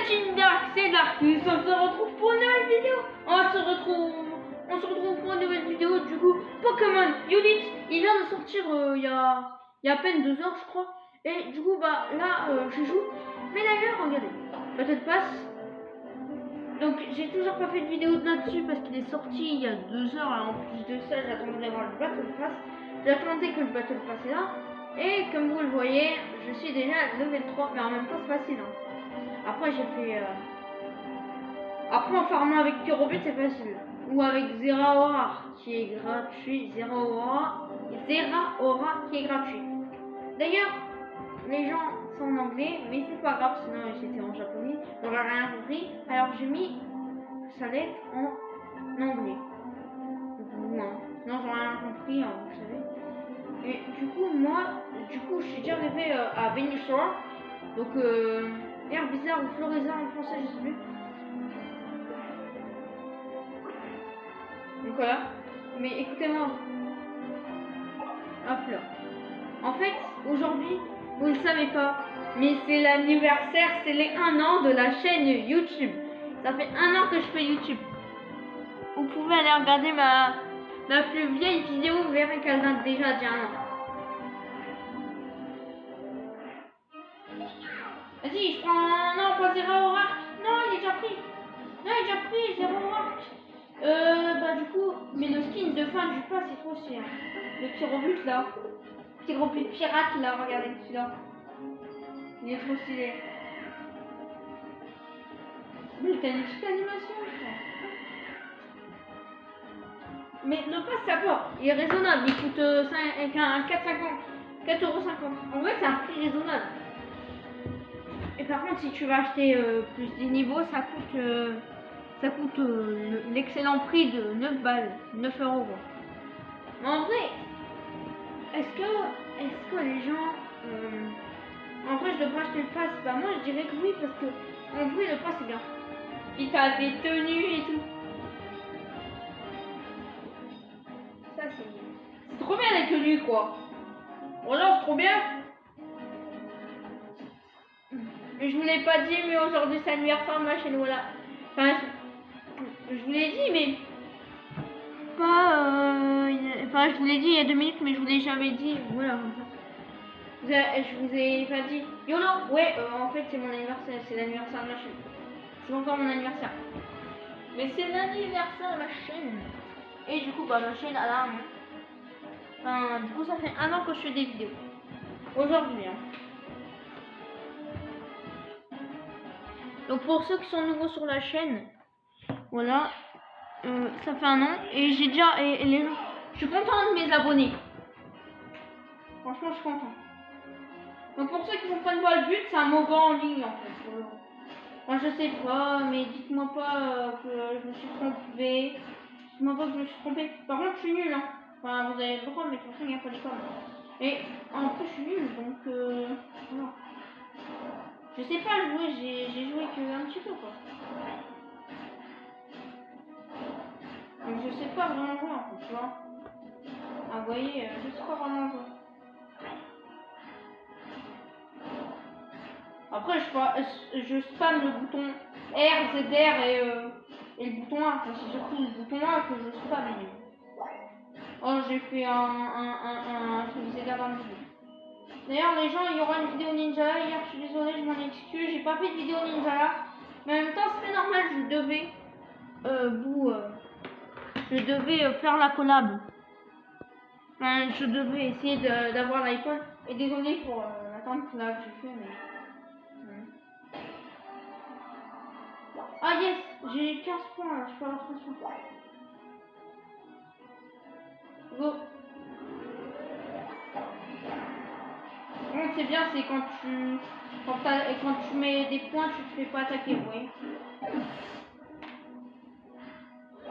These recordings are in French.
team Dark, c'est Darkus, on se retrouve pour une nouvelle vidéo. On se retrouve pour une nouvelle vidéo. Du coup, Pokémon Unit, il vient de sortir il y a à peine 2 heures, je crois. Et du coup, bah là, je joue. Mais d'ailleurs, regardez, Battle Pass. Donc, j'ai toujours pas fait de vidéo là-dessus parce qu'il est sorti il y a 2 heures. Alors, en plus de ça, j'attendais d'avoir le Battle Pass. J'attendais que le Battle Pass est là. Et comme vous le voyez, je suis déjà level 3, mais en même temps, c'est facile. Hein. Après, j'ai fait. Après, en farmant avec Pyrobut, c'est facile. Ou avec Zeraora, qui est gratuit. Zeraora qui est gratuit. D'ailleurs, les gens sont en anglais, mais c'est pas grave, sinon c'était en japonais. J'aurais rien compris. Alors, j'ai mis sa lettre en anglais. Non, sinon j'aurais rien compris, hein, vous savez. Et du coup, je suis déjà arrivé à Venusaur. Donc, air bizarre ou Florizard en français, je sais plus. Donc voilà. Mais écoutez-moi. Hop là. En fait, aujourd'hui, vous ne le savez pas, mais c'est l'anniversaire, c'est les 1 an de la chaîne YouTube. Ça fait 1 an que je fais YouTube. Vous pouvez aller regarder ma plus vieille vidéo, vous verrez qu'elle date déjà d'il y a 1 an. Vas-y, je prends non, pas Zeraora. Non, il est déjà pris. Non, il est déjà pris, Zeraora. Bah du coup, mais le skin de fin du pas, c'est trop cher. Le Pyrobut là. Pyrobut pirate là, regardez celui-là. Il est trop stylé. Mais t'as une petite animation, je crois. Mais le pass, ça va. Il est raisonnable. Il coûte 4,50 €. En vrai, c'est un prix raisonnable. Et par contre, si tu veux acheter plus des niveaux, ça coûte l'excellent prix de 9 balles, 9 €. Mais en vrai, est-ce que les gens... en vrai, je devrais acheter le pass. Bah moi, je dirais que oui, parce que en vrai, le pass, c'est bien. Et t'as des tenues et tout. Ça, c'est trop bien les tenues, quoi. Voilà, c'est trop bien. Je vous l'ai pas dit, mais aujourd'hui c'est l'anniversaire de ma chaîne, voilà. Enfin, je vous l'ai dit, mais pas. Enfin, je vous l'ai dit il y a 2 minutes, mais je vous l'ai jamais dit. Voilà, comme ça. Je vous ai pas dit. YOLO. Ouais, en fait, c'est mon anniversaire, c'est l'anniversaire de ma chaîne. C'est encore mon anniversaire. Mais c'est l'anniversaire de ma chaîne. Et du coup, bah, ma chaîne, elle a 1 an. Enfin, du coup, ça fait 1 an que je fais des vidéos. Aujourd'hui, hein. Donc pour ceux qui sont nouveaux sur la chaîne, voilà, ça fait 1 an et j'ai déjà je suis content de mes abonnés. Franchement, je suis content. Donc pour ceux qui comprennent pas le but, c'est un MOBA en ligne en fait. Moi je sais pas, mais dites-moi pas que je me suis trompé. Dites-moi pas que je me suis trompé. Par contre, je suis nul, hein. Enfin, vous avez le droit, mais de toute façon, il n'y a pas d'école. Et en plus, je suis nul, donc voilà. Je sais pas jouer, j'ai joué qu'un petit peu quoi. Donc je sais pas vraiment jouer en fait, tu vois. Ah vous voyez, je sais pas vraiment jouer. Après je spam le bouton R, ZR et le bouton A. Enfin, c'est surtout le bouton A que je spam. Oh j'ai fait un truc ZR dans le vidéo. D'ailleurs les gens, il y aura une vidéo ninja là. Hier je suis désolée, je m'en excuse, j'ai pas fait de vidéo ninja là. Mais en même temps c'était normal, je devais faire la collab. Enfin, je devais essayer d'avoir l'iPhone. Et désolé pour l'attente là que j'ai fait, mais... Ah yes, j'ai 15 points là, je peux avoir 15 points. Go. C'est bien, c'est quand tu mets des points, tu te fais pas attaquer, vous voyez.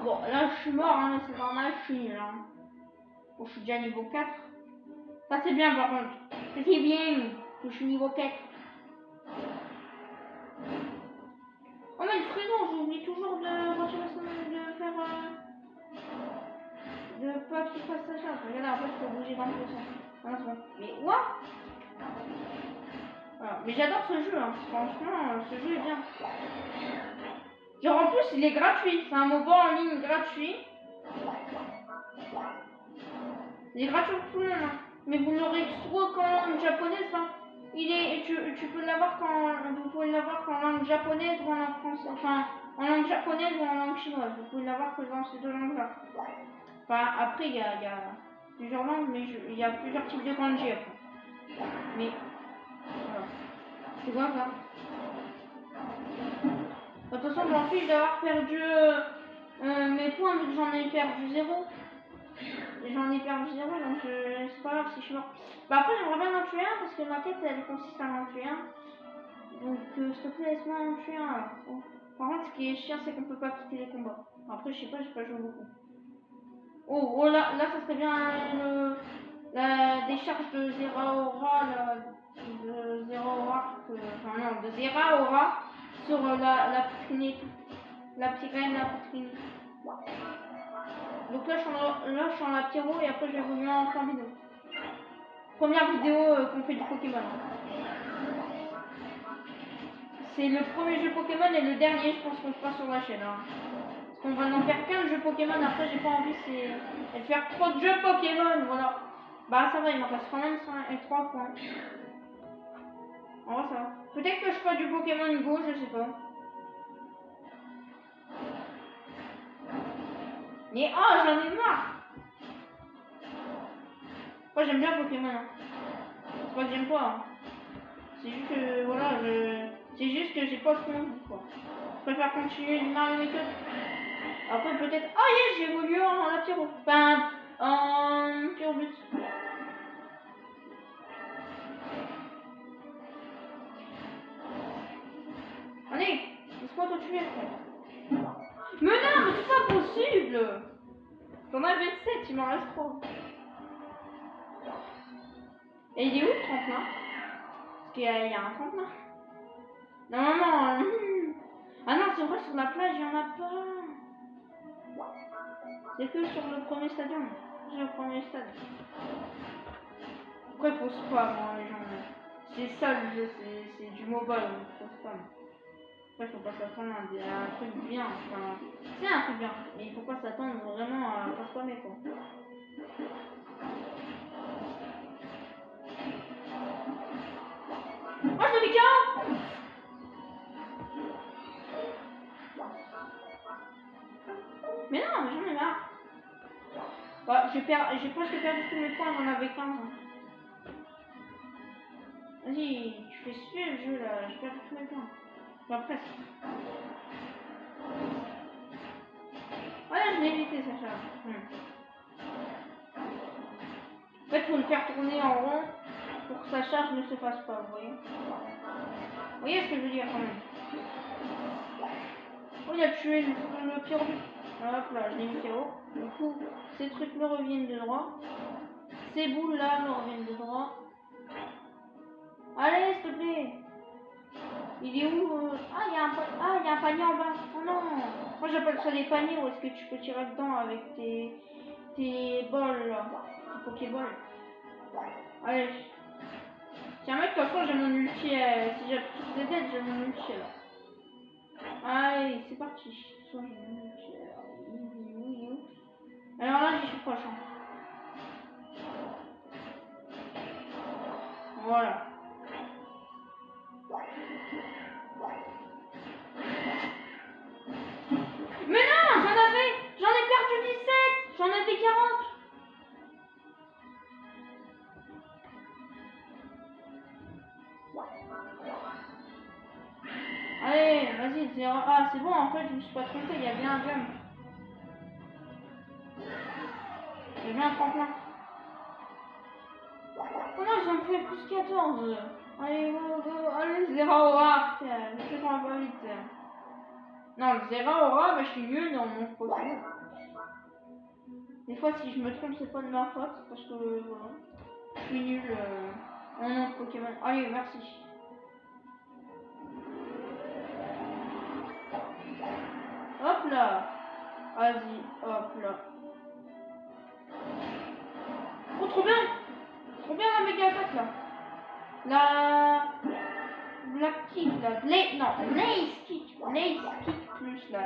Bon, là je suis mort, hein, c'est normal, je suis là. Bon, je suis déjà niveau 4. Ça c'est bien par contre. C'est bien que je suis niveau 4. Oh mais le frison, j'oublie toujours de retirer de faire... de pas qu'il fasse sa charge. Regardez, en fait, il faut bouger dans le sens. Ah, c'est bon. Mais what? Voilà. Mais j'adore ce jeu, hein. Franchement, ce jeu est bien. Genre en plus, il est gratuit. C'est un MOBA en ligne gratuit. Il est gratuit pour tout le monde, hein. Mais vous l'aurez soit qu'en langue japonaise, hein. Tu peux l'avoir vous pouvez l'avoir qu'en langue japonaise ou en langue française. Enfin, en langue japonaise ou en langue chinoise. Vous pouvez l'avoir que dans ces deux langues-là. Enfin, après, il y a plusieurs langues, mais il y a plusieurs types de kanji après. Mais, voilà. C'est quoi ça? De toute façon, j'en fiche d'avoir perdu mes points vu que j'en ai perdu 0. J'en ai perdu 0, donc c'est pas grave si je suis mort. Bah après, j'aimerais bien en tuer un parce que ma quête elle consiste à en tuer un. Donc s'il te plaît, laisse-moi en tuer un alors. Bon. Par contre, ce qui est chiant, c'est qu'on peut pas quitter les combats. Après, je sais pas, j'ai pas joué beaucoup. Oh là, ça serait bien la décharge de Zeraora, de Zeraora, enfin non, de Zeraora sur la poitrine, la petite graine, la poitrine. Donc là, je suis en lapyro et après, je vais revenir en fin vidéo. Première vidéo qu'on fait du Pokémon. C'est le premier jeu Pokémon et le dernier, je pense qu'on fera sur la chaîne. Hein. Parce qu'on va en faire qu'un jeu Pokémon, après, j'ai pas envie de faire trop de jeux Pokémon, voilà. Bah, ça va, il m'en reste quand même 3 points. En vrai, ça va. Peut-être que je ferai du Pokémon Go, je sais pas. Mais oh, j'en ai marre. Moi, j'aime bien Pokémon. Hein. C'est pas que j'aime pas. Hein. C'est juste que, voilà, c'est juste que j'ai pas trop envie, quoi. Je préfère continuer le Mario Maker. Après, peut-être... Ah, yes, j'ai évolué en lapyro. Enfin, en Pyrobus. Allez, laisse-moi te tuer. Mais non, mais c'est pas possible. J'en avais 7, il m'en reste 3. Et il est où le tremplin? Parce qu'il y a un tremplin. Non. Ah non, c'est vrai, sur la plage, il y en a pas. C'est que sur le premier stadium. J'ai le premier stade. Pourquoi il faut spam, hein, les gens? C'est ça le jeu, c'est du mobile, il faut spam. Après, il faut pas s'attendre à un truc bien. Enfin, c'est un truc bien, mais il faut pas s'attendre vraiment à pas spammer, quoi. Oh, je l'ai mis KO! Mais non, mais j'en ai marre. Bah, j'ai presque perdu tous mes points, j'en avais 15. Vas-y, tu fais suer le jeu là, j'ai perdu tous mes points. Enfin, presque. Voilà, je l'ai évité ça charge. En fait, faut le faire tourner en rond pour que sa charge ne se fasse pas, vous voyez. Vous voyez ce que je veux dire quand même. Oh, il a tué le Pyrobus. Hop là, je l'ai mis KO. Du coup, ces trucs me reviennent de droit. Ces boules là me reviennent de droit. Allez, s'il te plaît. Il est où Ah, il y a un panier en bas. Oh non. Moi, j'appelle ça des paniers où est-ce que tu peux tirer dedans avec tes bols là. Tes Pokéballs. Allez. Tiens, mec, de toute façon, j'ai mon ulti. Si j'appuie sur ZZ, j'ai mon ulti là. Allez, c'est parti. J'ai mon ulti là. Alors là, j'y suis proche. Hein. Voilà. Mais non, j'en ai perdu 17, j'en avais 40. Allez, vas-y, 0. Ah, c'est bon, en fait, je me suis pas trompé, il y a bien un jump. Il y a bien un tremplin. Oh non, ils ont fait plus 14. Allez, go, allez, 0 aura. Je sais qu'on va pas vite. Non, le 0 aura, bah, je suis nul dans mon Pokémon. Des fois, si je me trompe, c'est pas de ma faute, parce que voilà, je suis nul en nom Pokémon. Allez, merci. Hop là. Vas-y, hop là. Oh, trop bien. Trop bien la méga attaque là. La Black Kick là. Lace Kick. Lace Kick plus là.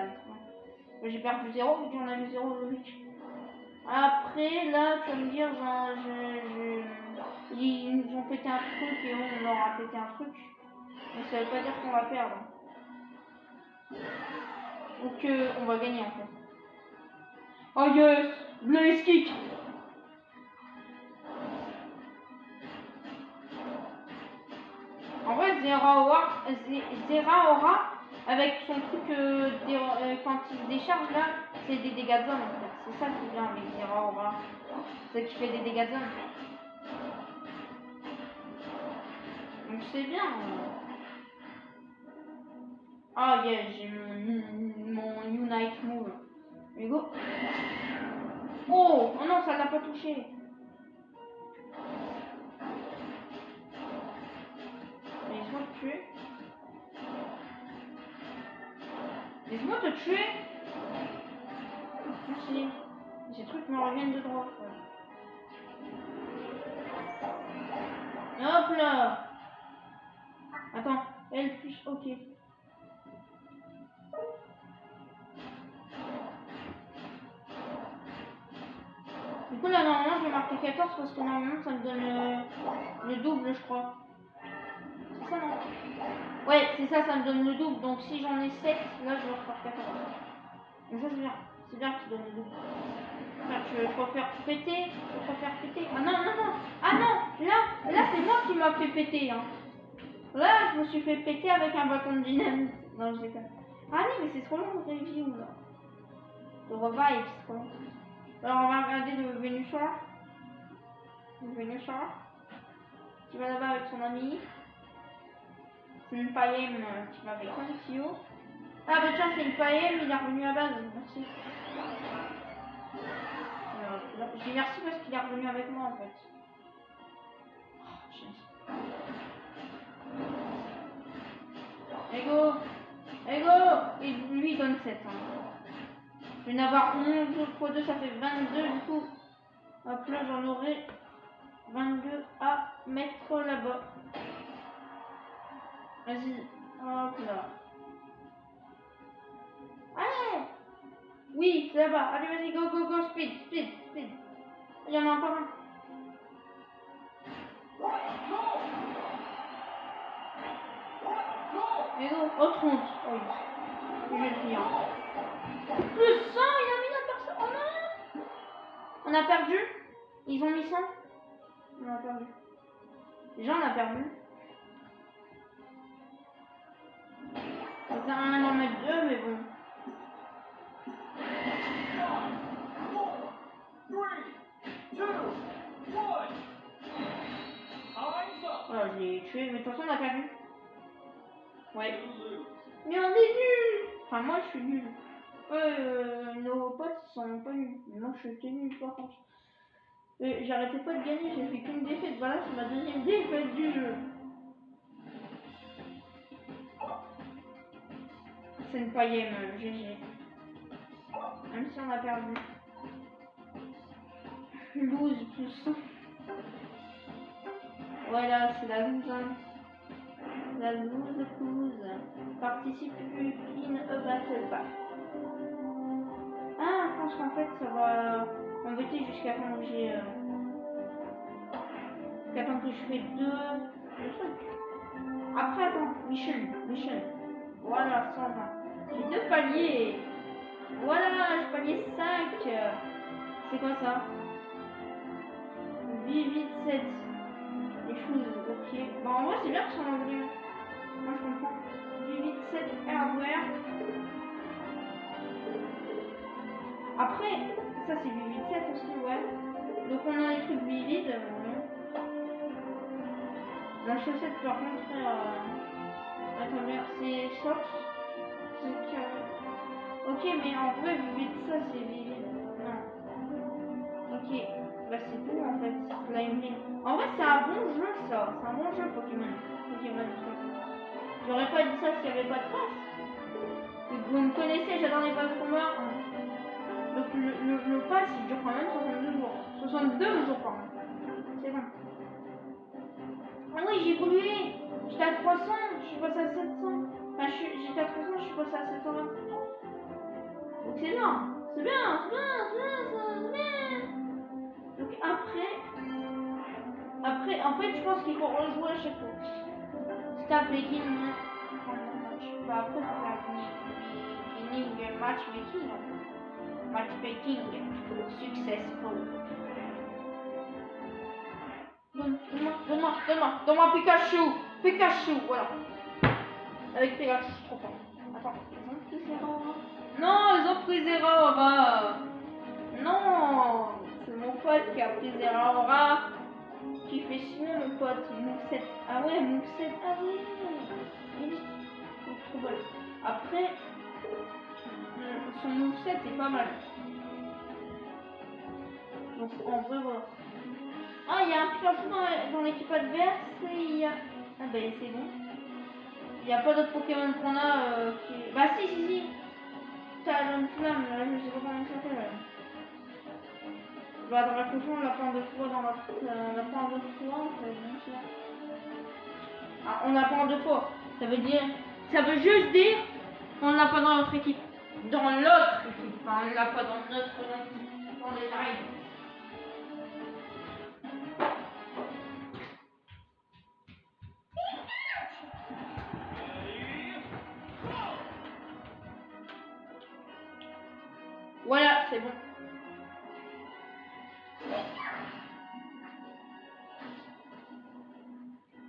J'ai perdu 0 vu que j'en avais 0 logique. Après là, tu vas me dire, ils nous ont pété un truc et on leur a pété un truc. Mais ça veut pas dire qu'on va perdre. Ou qu'on va gagner en fait. Oh yes! Blaze Kick! En vrai, Zera aura avec son truc quand il se décharge là, c'est des dégâts de zone en fait. C'est ça qui vient avec Zera aura. C'est ça qui fait des dégâts de zone. Donc c'est bien. Ah yeah, j'ai mon Unite Move. Allez go. Oh non, ça l'a pas touché. Laisse-moi te tuer. Laisse-moi te tuer. Merci. Ces trucs me reviennent de droit. Ouais. Hop là. Attends, L plus, ok. Du coup là normalement je vais marquer 14 parce que normalement ça me donne le double je crois. C'est ça non? Ouais c'est ça, ça me donne le double. Donc si j'en ai 7, là je vais refaire 14. Donc ça c'est bien. C'est bien que tu donnes le double. Je préfère péter. Ah non. Ah non. Là c'est moi qui m'a fait péter. Hein. Là je me suis fait péter avec un bâton de dynamite. Non je déconne. Ah oui mais c'est trop long le review là. Le revive c'est trop long. Alors on va regarder le Venusaur. Qui va là-bas avec son ami. C'est une Païem qui va avec Konfio. Ah bah tiens c'est une Païem, il est revenu à base. Merci. Je dis merci parce qu'il est revenu avec moi en fait. Ego. Et lui il donne 7. Hein. Je vais en avoir 11 x 2 ça fait 22 du coup. Hop là j'en aurai 22 à mettre là-bas. Vas-y, hop là. Allez! Oui, c'est là-bas. Allez, vas-y, go, speed. Il y en a encore un. Et go, oh 30. Oh oui. Je vais le finir. Plus 100, il a mis la personne. Oh non! On a perdu? Ils ont mis 100? On a perdu. Déjà, on a perdu. Ça sert à rien d'en mettre 2, mais bon. Voilà, je l'ai tué, mais de toute façon, on a perdu. Ouais. Mais on est nuls! Enfin, moi, je suis nul. Nos potes sont pas nuls. Mais moi, je suis nul, par contre. J'arrêtais pas de gagner, j'ai fait qu'une défaite. Voilà, c'est ma deuxième défaite du jeu. C'est une païenne, GG. Même si on a perdu. Lose plus. Voilà, c'est la lose. Hein. La lose. Participe in a battle pack. Ah, je pense qu'en fait ça va m'embêter jusqu'à quand j'ai. Jusqu'à temps que je fais deux trucs. Après, attends, mission. Voilà, 120. J'ai 2 paliers. Voilà, je palier 5. C'est quoi ça? Vivid 7. Les choses, ok. Bah en vrai c'est bien que ça en anglais. Moi je comprends. Vivid 7 hardware. Après, ça c'est Vivid 7 aussi, ouais. Donc on a les trucs Vivid. La chaussette par contre, attends, c'est socks. Ok, mais en vrai, Vivid ça c'est Vivid. Non. Ok. Bah c'est tout en fait, Slimeline. En vrai c'est un bon jeu ça, c'est un bon jeu Pokémon. J'aurais pas dit ça s'il n'y avait pas de pass. Vous me connaissez, j'adore les passes combat. Donc le pass il dure quand même 62 jours. 62 jours pardon. C'est bon. Ah oui j'ai évolué, j'étais à 300. je suis passé à 700. Enfin, j'étais à 300, je suis passé à 725. Donc c'est bien. C'est bien, c'est bien, c'est bien, c'est bien. Donc après, en fait, je pense qu'il faut rejouer à chaque fois. Start making match. Bah après, faut faire beginning matchmaking. Matchmaking successful. Donne-moi Pikachu. Pikachu, voilà. Avec Pikachu, je suis trop fort. Attends, ils ont pris zéro. Non, ils ont pris zéro, non, c'est mon pote qui a pris zéro aura. Qui fait chier mon pote. Moveset. Ah ouais, Moveset. Ah ouais. Il est trop bon. Après, son moveset est pas mal. Donc en vrai, voilà. Ah, il y a un Pikachu dans l'équipe adverse et il y a... Ah ben c'est bon. Il n'y a pas d'autres Pokémon qu'on a qui... Bah si. T'as une flamme, là, je sais pas comment ça s'appelle. Bah dans la cochon, on l'a pas en deux fois, on l'a pas en deux fois, en fait, bien sûr. Ah, on l'a pas en deux fois. Ça veut juste dire qu'on l'a pas dans notre équipe. Dans l'autre équipe. Enfin, on l'a pas dans notre équipe. Dans les règles. Voilà, c'est bon.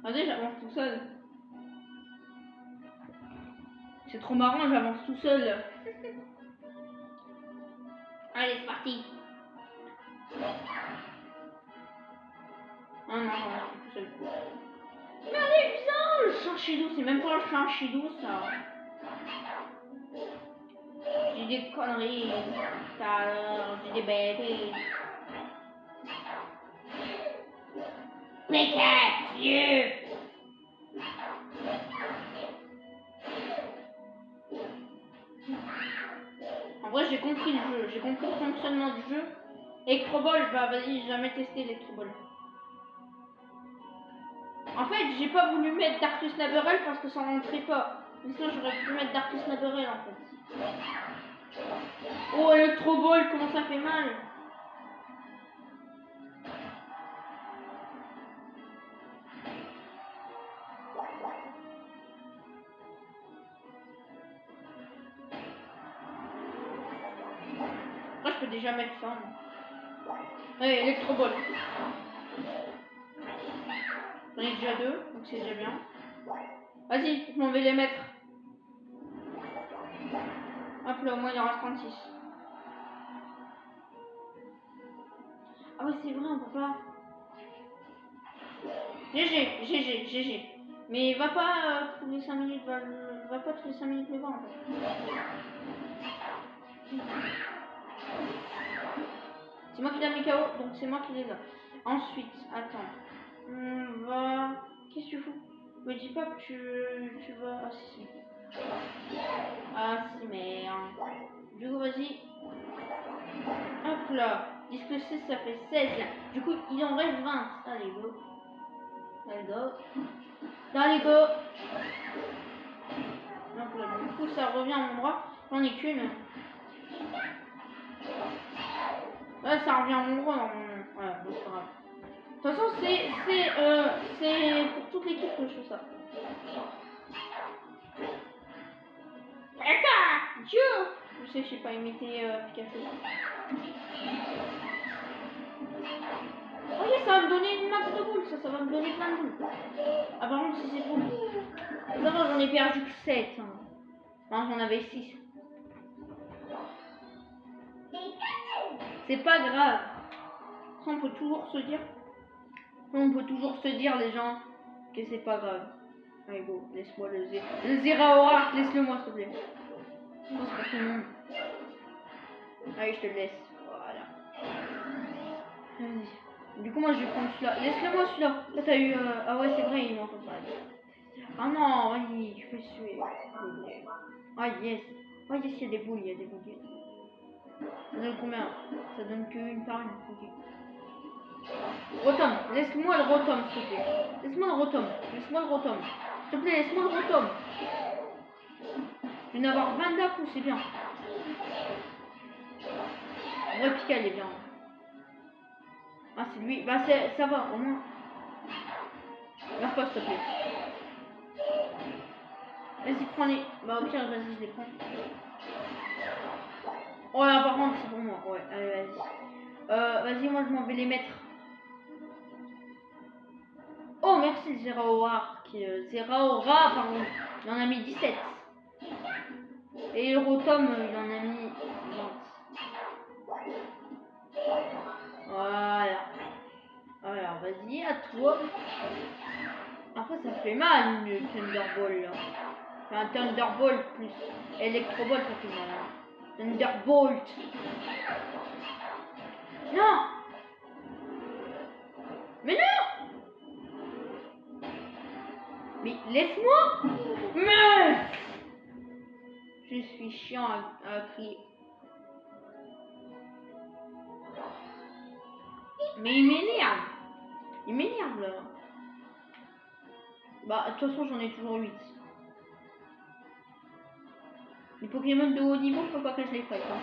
Regardez, j'avance tout seul. C'est trop marrant, j'avance tout seul. Allez, c'est parti. Ah non, j'avance tout seul. Mais allez, viens, le Chinchidou, c'est même pas le Chinchidou, ça. J'ai des conneries. J'ai des bêtises. Pikachu! En vrai, j'ai compris le jeu, j'ai compris le fonctionnement du jeu. Electroball, bah vas-y, j'ai jamais testé l'Electroball. En fait, j'ai pas voulu mettre Darkus Naberel parce que ça rentrait pas. Mais sinon, j'aurais pu mettre Darkus Naberel en fait. Oh, Electroball, comment ça fait mal! Moi, je peux déjà mettre ça. Allez, Electroball. J'en ai déjà 2, donc c'est déjà bien. Vas-y, je m'en vais les mettre. Hop là, au moins il en reste 36. Ah oui, c'est vrai, on peut pas. GG. Mais va pas tous les 5 minutes, va pas tous les 5 minutes le voir en fait. C'est moi qui l'ai mis KO, donc c'est moi qui les ai. Ensuite, attends. On va... Qu'est-ce que tu fous? Me dis pas que tu vas... Ah si. Ah si, merde. Du coup, vas-y. Hop là. 10 plus 6, ça fait 16 là. Du coup, il en reste 20. Allez, go. Allez, go. Allez, go. Hop là. Du coup, ça revient à mon droit. J'en ai qu'une. Là, ça revient à mon droit normalement. Voilà, donc c'est pas grave. De toute façon, c'est pour toute l'équipe que je fais ça. Dieu! Je sais, je sais pas imiter Pikachu. Oh yeah, ça va me donner une max de boules, ça va me donner plein de boules. Ah par contre, si c'est pour... Ça va, j'en ai perdu que 7. Hein. Non, j'en avais 6. C'est pas grave. On peut toujours se dire... les gens, que c'est pas grave. Allez, go, laisse-moi le Zeraora, laisse-le-moi s'il te plaît. Non, c'est pas tout le monde. Allez, je te le laisse. Voilà. Vas-y. Du coup, moi je vais prendre celui-là. Laisse-le-moi celui-là. Là, t'as eu. Ah ouais, c'est vrai, il m'entend pas. Ah non, vas-y, je fais suer. Ah yes. Ah yes, il y a des boules, Ça donne combien? Ça donne qu'une par une. Ok. Rotom, laisse-moi le Rotom, s'il te plaît. Laisse-moi le Rotom. S'il te plaît, laisse-moi le rotom. Je vais en avoir 20 d'un coup, c'est bien. Le vrai Pika, il est bien. Ah, c'est lui. Bah, ça va, au moins. Meurs pas, s'il te plaît. Vas-y, prends-les. Bah, au pire, vas-y, je les prends. Oh là, par contre, c'est pour moi. Ouais, allez, vas-y. Vas-y, moi, je m'en vais les mettre. Oh, merci, le Zeraora. Zeraora, pardon. Il en a mis 17. Et le Rotom, il en a mis 20. Voilà. Alors, vas-y, à toi. Après, ça fait mal, le Thunderbolt, là. Enfin, Thunderbolt plus Electrobolt, ça fait mal. Hein. Thunderbolt. Non. Mais non. Mais laisse-moi. Mais je suis chiant à crier. Mais il m'énerve. Il m'énerve, là. Bah, de toute façon, j'en ai toujours 8. Les Pokémon de haut niveau, faut pas que je les fasse. Hein.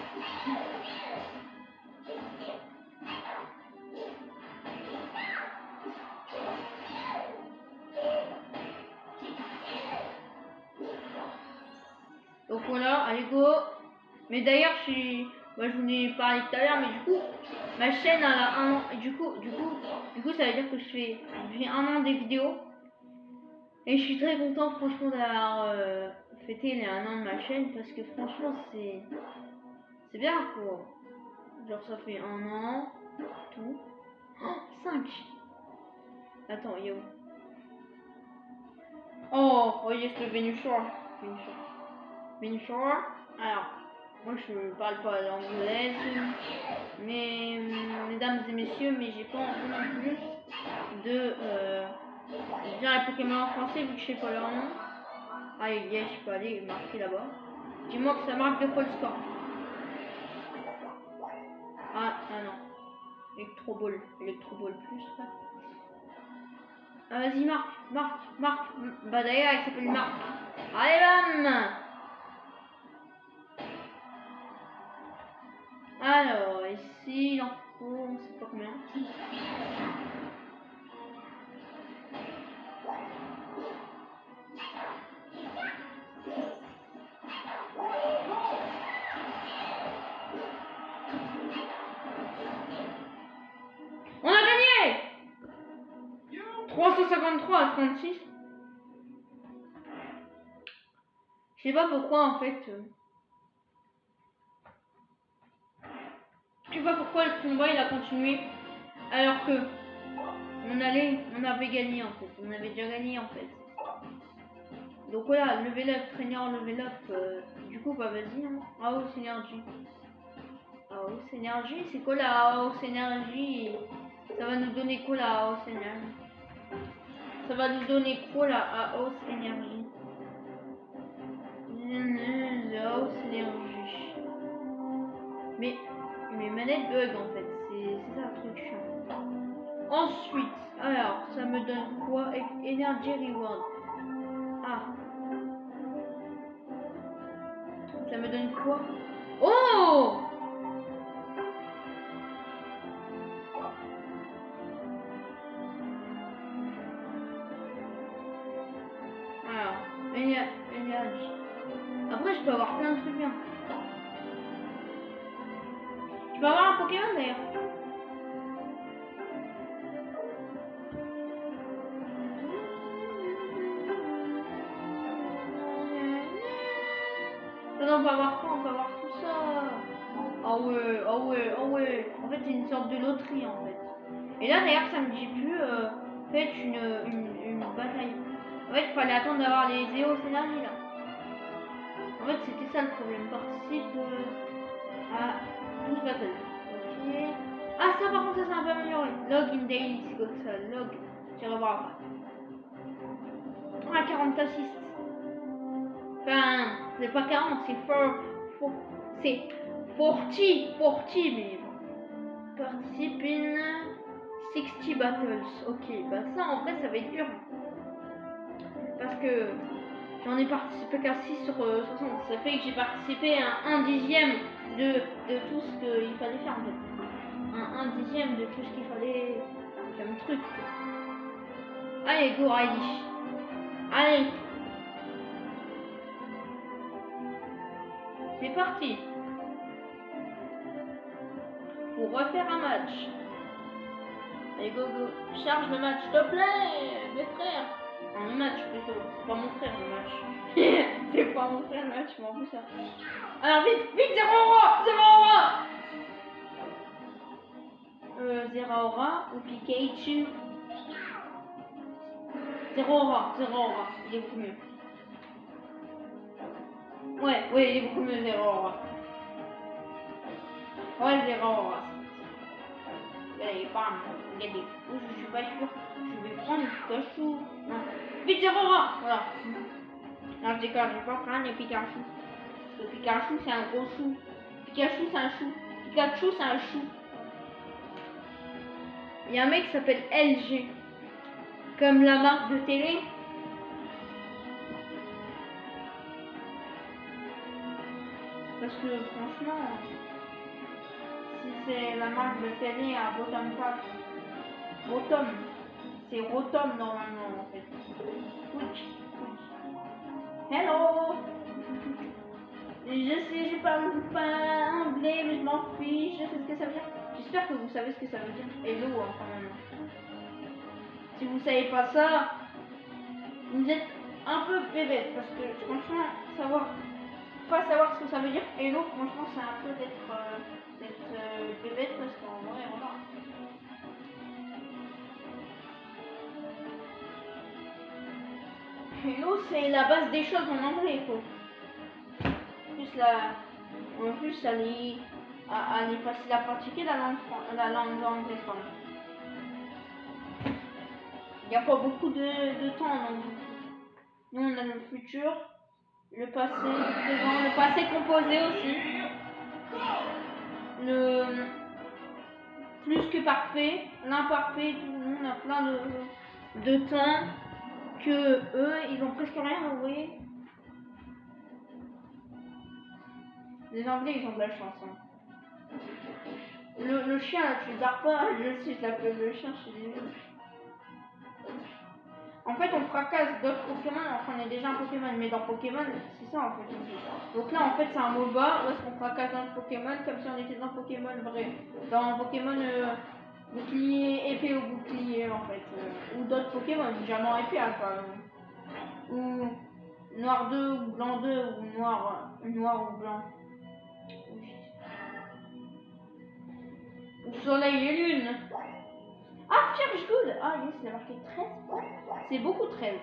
Donc voilà, allez go. Mais d'ailleurs, moi, je vous en ai parlé tout à l'heure, mais du coup, ma chaîne elle a 1 an. Et du coup, ça veut dire que je fais depuis 1 an des vidéos. Et je suis très content, franchement, d'avoir fêté les 1 an de ma chaîne parce que franchement, c'est bien quoi. Genre, ça fait 1 an, tout. Oh, 5. Attends, il y a où? Oh, yes, le Venusaur. Venusaur. Alors, moi je parle pas l'anglaise, mais mesdames et messieurs, mais j'ai pas envie non plus de dire les Pokémon en français vu que je sais pas leur nom. Ah, yes, je peux aller marquer là-bas. Dis-moi que ça marque de fois le score. Ah non. Electroball plus. Ah, vas-y, marque. Bah d'ailleurs, il s'appelle Marc. Allez, bam! Alors, ici, il en faut, on sait pas combien. On a gagné! 353 à 36. Je sais pas pourquoi en fait. Je sais pas pourquoi le combat il a continué alors que on avait gagné en fait. On avait déjà gagné en fait. Donc voilà, level up, traîneur, level up. Du coup, bah vas-y, hein. AOS énergie. AOS énergie, c'est quoi la AOS énergie? Ça va nous donner quoi la AOS énergie? Ça va nous donner quoi la AOS énergie? La AOS énergie. Mais mes manettes bug en fait, c'est ça le truc chiant. Ensuite, alors, ça me donne quoi? Energy Reward. Ah. Ça me donne quoi? Oh! Alors, Energy. Après, je peux avoir plein de trucs bien. Je peux avoir un Pokémon d'ailleurs. Non, on va avoir quoi? On va avoir tout ça. Ah ouais. En fait, c'est une sorte de loterie en fait. Et là d'ailleurs, ça me dit plus faites une bataille. En fait, il fallait attendre d'avoir les Eos énergie là. En fait, c'était ça le problème. Participe à 12 battles. Ok. Ah, ça par contre, ça c'est un peu amélioré. Log in daily, c'est quoi ça? Log. J'irai voir après. Ah, 40 assists. Enfin, c'est pas 40, c'est 40, mais bon. Participe in 60 battles. Ok, bah ça en vrai ça va être dur. parce que j'en ai participé qu'à 6 sur 60. Ça fait que j'ai participé à un dixième de tout ce qu'il fallait faire en fait. Un dixième de tout ce qu'il fallait comme truc. Allez, go Riley. Allez. C'est parti. Pour refaire un match. Allez, go, go. Charge le match, s'il te plaît, mes frères. Un match plutôt. C'est pas mon frère le match. C'est pas mon frère le match, je m'en fous ça. Alors vite, vite, Zeraora. Zeraora ou Pikachu. Zeraora, il est beaucoup mieux. Ouais, il est beaucoup mieux Zeraora. Ouais, Zeraora. Allez, bam, regardez. Je suis pas sûr. Je vais prendre le Pikachu. Non. Vite, Zeraora. Voilà. Non, je déconne, je vais pas prendre le Pikachu. Le Pikachu, c'est un gros chou. Pikachu, c'est un chou. Pikachu, c'est un chou. Il y a un mec qui s'appelle LG. Comme la marque de télé. Parce que franchement, si c'est la marque de télé à Bottom Pack, Bottom, c'est Rotom normalement en fait. Twitch. Hello. Je sais, je parle pas anglais, mais je m'en fiche, je sais ce que ça veut dire. J'espère que vous savez ce que ça veut dire. Hello, hein, quand même. Si vous savez pas ça, vous êtes un peu bébête, parce que franchement, pas savoir ce que ça veut dire hello, franchement, c'est un peu d'être bébête, parce qu'en vrai, voilà. Hello, c'est la base des choses en anglais, quoi. En plus, elle est facile à pratiquer la langue anglaise. Il n'y a pas beaucoup de temps en anglais. Nous, on a le futur, le passé, le présent, le passé composé aussi. Le plus que parfait, l'imparfait, tout le monde a plein de temps que eux, ils ont presque rien, vous voyez. Les Anglais, ils ont de la chance. Hein. Le chien, là, tu le barres pas, je sais, je l'appelle le chien, je suis désolée. En fait, on fracasse d'autres Pokémon, enfin, on est déjà un Pokémon, mais dans Pokémon, c'est ça en fait. Donc là, en fait, c'est un MOBA où est-ce qu'on fracasse notre Pokémon comme si on était dans Pokémon vrai. Dans Pokémon bouclier, épée au bouclier, en fait. Ou d'autres Pokémon, diamant épée, quoi. Ou noir 2, ou blanc 2, ou noir ou blanc. Ou soleil et lune. Ah, Fierge Good. Ah, yes, il a marqué 13. C'est beaucoup 13.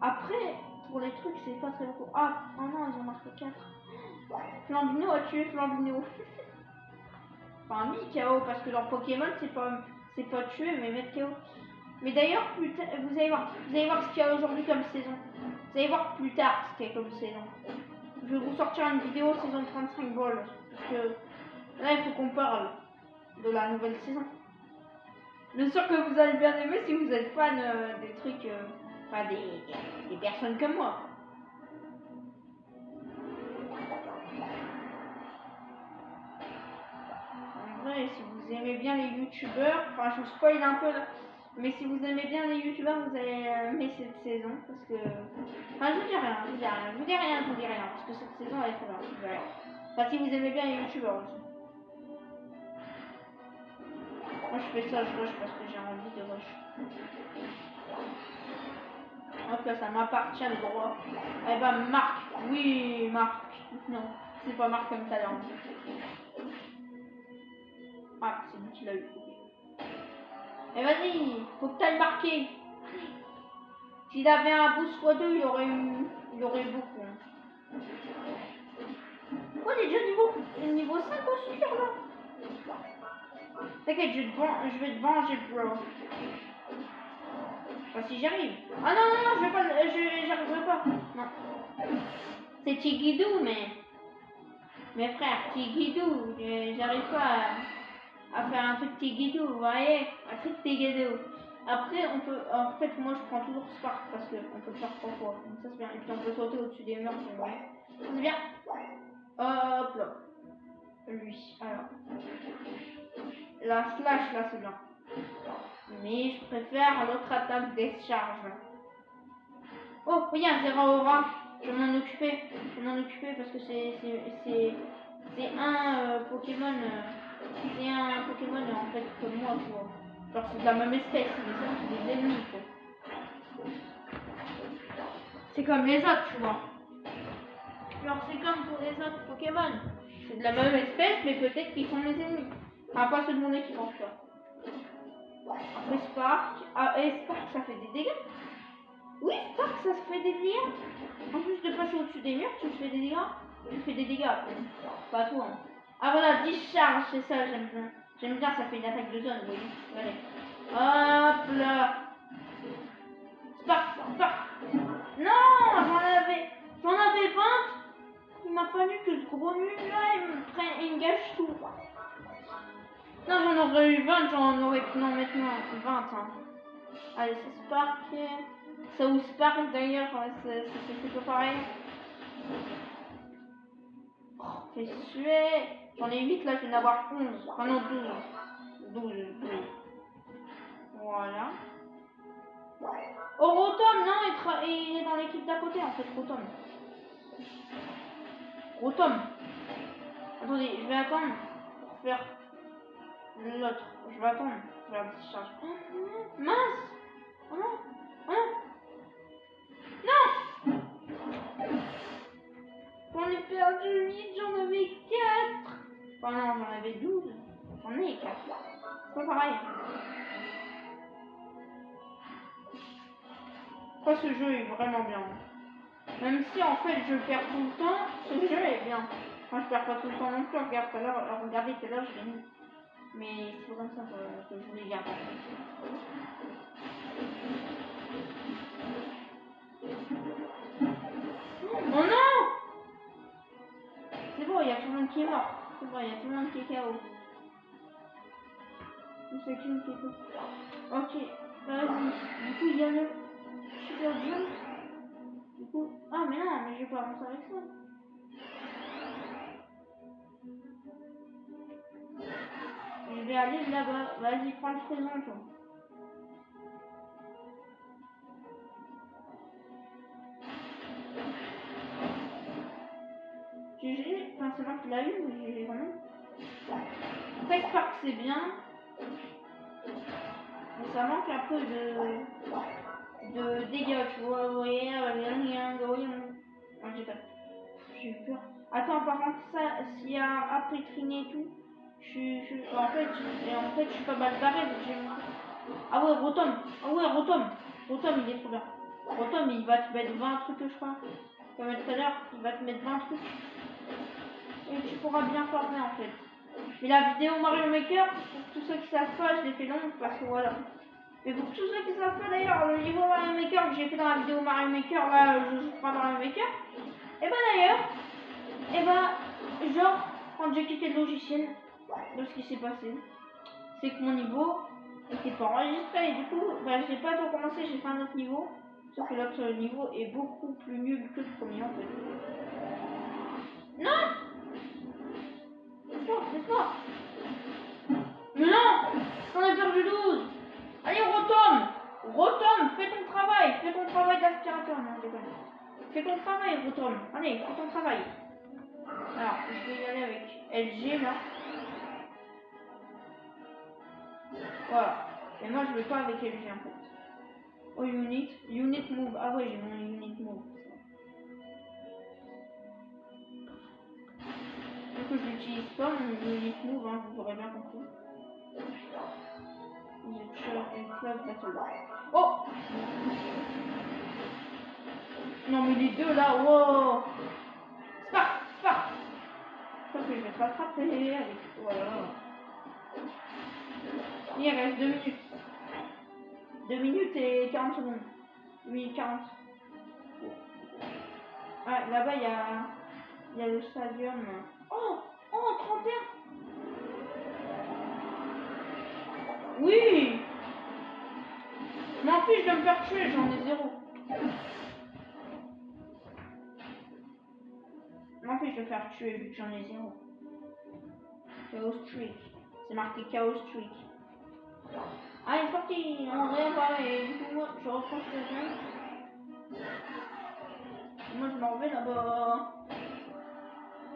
Après, pour les trucs, c'est pas très beaucoup. Ah, oh non, ils ont marqué 4. Flambino a tué Flambino. Enfin, mis KO, parce que dans Pokémon, c'est pas tuer, mais mettre KO. Mais d'ailleurs, vous allez voir ce qu'il y a aujourd'hui comme saison. Vous allez voir plus tard ce qu'il y a comme saison. Je vais vous sortir une vidéo saison 35 balles. Parce que là, il faut qu'on parle de la nouvelle saison. Bien sûr que vous allez bien aimer si vous êtes fan des trucs, enfin des personnes comme moi. En vrai, si vous aimez bien les youtubeurs, enfin je vous spoil un peu là, mais si vous aimez bien les youtubeurs, vous allez aimer cette saison parce que, enfin je vous dis rien, parce que cette saison elle est trop bien. Enfin si vous aimez bien les youtubeurs aussi. Moi je fais ça, je rush parce que j'ai envie de rush. Hop là, ça m'appartient le droit. Eh ben Marc, oui Marc. Non, c'est pas Marc comme ça là. Ah, c'est lui qui l'a eu. Eh vas-y, faut que t'ailles marquer. S'il avait un boost x2, il aurait eu beaucoup. Hein. Oh, il est déjà niveau 5 aussi là. T'inquiète, je vais te venger, bro. Enfin, si j'arrive. Ah non, je vais pas, j'arriverai pas. Non. C'est Tigidou, mais... Mes frères, Tigidou, j'arrive pas à faire un truc Tigidou, vous voyez? Un truc Tigidou. Après, on peut. En fait, moi je prends toujours Spark parce qu'on peut le faire 3 fois. Donc ça c'est bien. Et puis on peut sauter au-dessus des murs si vous voulez. Ça c'est bien. Hop là. Lui. Alors. La slash là c'est bien. Mais je préfère l'autre attaque décharge. Oh, regarde, Zeraora. Je vais m'en occuper. Je vais m'en occuper parce que c'est un Pokémon. C'est un Pokémon en fait comme moi quoi. Genre c'est de la même espèce, mais ça c'est des ennemis quoi. C'est comme les autres, tu vois. Genre c'est comme pour les autres Pokémon. C'est de la même espèce, mais peut-être qu'ils sont mes ennemis. Enfin, pas ceux de mon équipe en tout cas. Après Spark. Ah, et Spark ça fait des dégâts. Oui, Spark ça se fait des dégâts. En plus de passer au-dessus des murs, tu fais des dégâts. Tu fais des dégâts. Pas toi. Hein. Ah voilà, discharge, c'est ça, j'aime bien. J'aime bien, ça fait une attaque de zone, vous voyez. Allez. Hop là. Spark, Spark. Non, j'en avais 20. Il m'a fallu que ce gros nul là, il me prenne, il me gâche tout. Non, j'en aurais eu 20, j'en aurais pu en mettre 20. Hein. Allez, c'est Spark. Ça ou Spark d'ailleurs, c'est pas pareil. Oh, fais suer. J'en ai 8 là, je vais en avoir 11. Enfin non, 12. Voilà. Oh, Rotom, non, il est dans l'équipe d'à côté en fait, Rotom. Attendez, je vais attendre pour faire l'autre. Je vais attendre pour faire la discharge. Oh, mince. Oh non. Oh non. Non. J'en ai perdu 8, j'en avais 4. Enfin non, j'en avais 12. J'en ai 4. C'est pas pareil. Ça, ce jeu est vraiment bien. Même si en fait je perds tout le temps, ce jeu est bien. Enfin, je perds pas tout le temps non plus. Regarde, tout à l'heure, regardez, tout à l'heure, je l'ai mis. Mais c'est comme ça que je voulais garder. Oh non! C'est bon, il y a tout le monde qui est mort. C'est bon, il y a tout le monde qui est KO. C'est qui est KO. Ok, vas-y. Du coup, il y a le Super Jump. Du coup... Ah, mais non, mais je vais pas avancer avec ça. Je vais aller là-bas. Vas-y, prends le frison, toi. GG, enfin c'est moi qui l'a eu, mais GG quand même. Après Spark c'est bien. Mais ça manque un peu de dégâts, tu vois, vous voyez, j'ai pas. J'ai eu peur. Attends, par contre, ça, s'il y a après triné et tout, en fait, je suis pas mal barré, donc j'ai... Ah ouais, Rotom. Ah ouais, Rotom. Rotom, il est trop bien. Rotom, il va te mettre 20 trucs, je crois. Comme tout à l'heure, il va te mettre 20 trucs. Et tu pourras bien farmer en fait. Mais la vidéo Mario Maker, pour tous ceux qui savent pas, je l'ai fait longue parce que voilà. Mais pour tous ceux qui savent pas d'ailleurs, le niveau Mario Maker que j'ai fait dans la vidéo Mario Maker, là, je joue pas Mario Maker. Et bah d'ailleurs, et bah, genre, quand j'ai quitté le logiciel, de ce qui s'est passé, c'est que mon niveau n'était pas enregistré. Et du coup, bah, j'ai pas tout recommencé, j'ai fait un autre niveau. Sauf que l'autre niveau est beaucoup plus nul que le premier en fait. Non! C'est fort. Mais non! J'en ai perdu 12. Allez, Rotom, fais ton travail d'aspirateur. Non, je déconne. Fais ton travail, Rotom. Allez, fais ton travail. Alors, je vais y aller avec LG, là. Voilà. Et moi, je vais pas avec LG, en fait. Oh, unit move. Ah ouais, j'ai mon unit move. Du coup, je l'utilise pas, mon unit move, hein, vous aurez bien compris. Oh! Non mais les deux là, wow! Spark! Sauf que je vais pas attraper avec... Voilà. Il reste 2 minutes. 2 minutes et 40 secondes. 2 minutes 40. Ah, là-bas, il y a le stadium. Oh! Oh, 31! Oui! Je m'en fiche de me faire tuer, j'en ai 0. Je m'en fiche de me faire tuer vu que j'en ai 0. Chaos Streak. C'est marqué Chaos Streak. Allez, c'est parti. On va et du coup, moi, je reprends ce jeu. Moi, je m'en vais là-bas.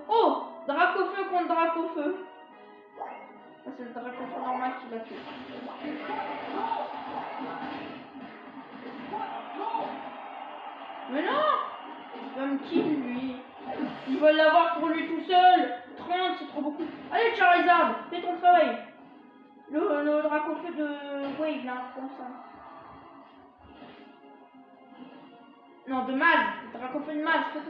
Oh, Dracofeu contre Dracofeu. Ça, c'est le Dracofeu normal qui l'a tué. Mais non, il va me kill lui. Il va l'avoir pour lui tout seul. 30, c'est trop beaucoup. Allez Charizard, fais ton travail. Le Dracofeu de Wave là, comme ça. Non, de Maz. Le Dracofeu de Maz, fais ton